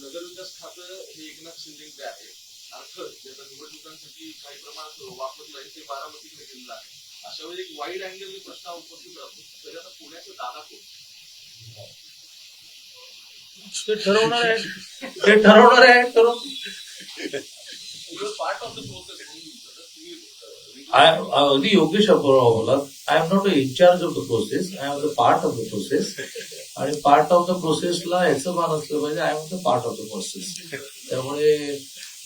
नगरविकास खातं हे एकनाथ शिंदेचे आहे. अर्थात ज्याचा निवडणुकांसाठी काही प्रमाणात वापर जाईल ते बारामतीकडे गेलेलं आहे. अशा वेळी एक वाईड अँगल प्रश्न उपस्थित राहतो. तर आता पुण्याचा दादा कोण? ते ठरवणार आहे करून पार्ट ऑफ द प्रोसेस. अगदी योग्य शब्दराव बोला. I am not in charge of the process, I am the part of the process. आणि पार्ट ऑफ द प्रोसेसला याचं भान असलं पाहिजे, I am the part of the process. त्यामुळे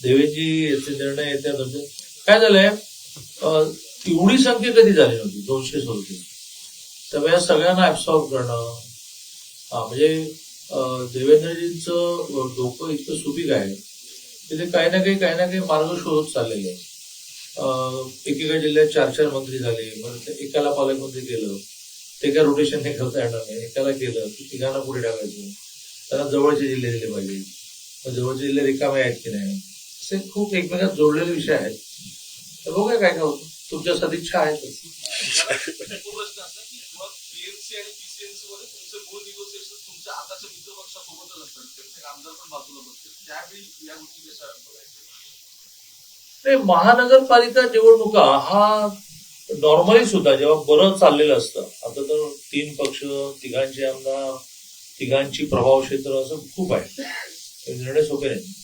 देवेंजी याचे निर्णय येत्या काय झालंय, एवढी संख्या कधी झाली नव्हती 237. त्यामुळे सगळ्यांना ऍब्सॉर्ब करणं म्हणजे देवेंद्रजींचं डोकं इतकं सुपीक आहे की ते काही ना काही मार्ग शोधत चाललेले आहे. एकेका जिल्ह्यात 4 मंत्री झाले, मग एकाला पालकमंत्री केलं, ते काय रोटेशन नाही करता येणार नाही, एकाला केलं की तिघांना पुढे टाकायचं, त्यांना जवळचे जिल्हे दिले पाहिजे, मग जवळचे जिल्हे रिकामे आहेत की नाही, असे खूप एकमेकात जोडलेले विषय आहेत. तर बघूया काय काय होतं. तुमच्या सदिच्छा आहेतच. महानगरपालिका निवडणुका हा नॉर्मली सुद्धा जेव्हा बरं चाललेलं असतं, आता तर 3 पक्ष, तिघांचे आमदार, तिघांची प्रभाव क्षेत्र असं खूप आहे, निर्णय सोपे नाही.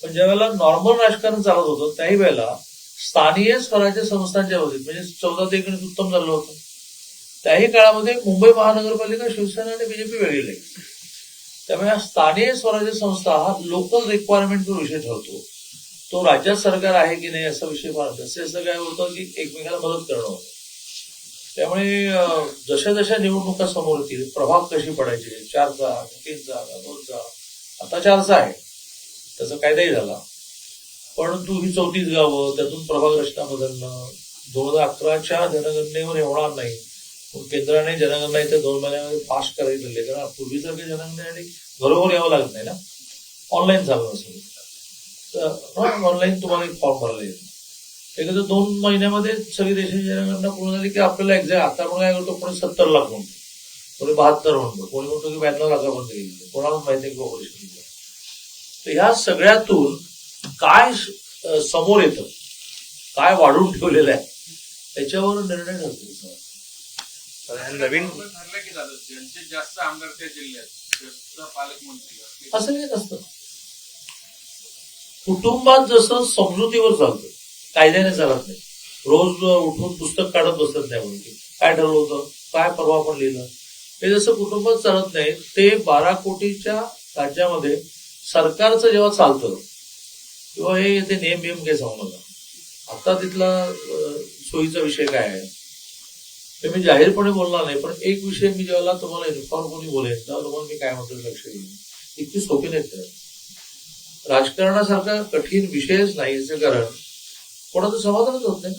पण ज्या वेळेला नॉर्मल राजकारण चालत होतं त्याही वेळेला स्थानीय स्वराज्य संस्थांच्या बाबतीत म्हणजे 14 ते 19 उत्तम झालं होतं. त्याही काळामध्ये मुंबई महानगरपालिका शिवसेना आणि बीजेपी वेगळी लागली. त्यामुळे स्थानीय स्वराज्य संस्था हा लोकल रिक्वायरमेंटवर विषय ठरतो. तो राज्यात सरकार आहे की नाही असा विषय फार असं काय होतं की एकमेकाला मदत करणं होतं. त्यामुळे जशा जशा निवडणुका समोर येतील, प्रभाग कशी पडायचे, 4 जागा, 3 जागा, 2 जागा, आता 4चा आहे, त्याचा कायदाही झाला. परंतु ही 34 गावं, त्यातून प्रभाग रचना बदलणं, 2011च्या जनगणनेवर होणार नाही. केंद्राने जनगणना इथे 2 महिन्यामध्ये फास्ट करायला दिले, कारण पूर्वीसारख्या जनगणनेसाठी घरोघर यावं लागत नाही ना, ऑनलाईन चालू असेल तर ऑनलाईन तुम्हाला एक फॉर्म भरायला येईल. एखाद्या 2 महिन्यामध्ये सगळी देशाची जनगणना पूर्ण झाली की आपल्याला एक्झॅक्ट, आता आपण काय करतो, कोणी 70 लाख म्हणतो, कोणी 72 म्हणतो, कोणी म्हणतो की 92 लाखापर्यंत गेली, कोणालाच माहिती आहे की ऑपरेशन. तर ह्या सगळ्यातून काय समोर येतं, काय वाढून ठेवलेलं आहे, त्याच्यावर निर्णय ठरतो. नवीन ठरलं की झालं, ज्यांचे जास्त आमदार त्या जिल्ह्यात पालकमंत्री असं काही नसतं. कुटुंबात जसं समजुतीवर चालतं, कायद्याने चालत नाही. रोज उठून पुस्तक काढत बसत नाही म्हणून काय ठरलं होतं, काय परवा पण लिहिलं, हे जसं कुटुंबात चालत नाही, ते 12 कोटीच्या राज्यामध्ये सरकारचं जेव्हा चालतं किंवा हे ते नियम काही सांगू नका. आता तिथला सोयीचा विषय काय आहे ते मी जाहीरपणे बोलणार नाही, पण एक विषय मी जेव्हा तुम्हाला युनिफॉर्म कोणी बोलेल तेव्हा तुम्हाला मी काय म्हणतो लक्ष देईन. इतकी सोपी नाहीत राजकारणासारखा कठीण विषयच नाही, याचं कारण कोणाचं समाधानच होत नाही.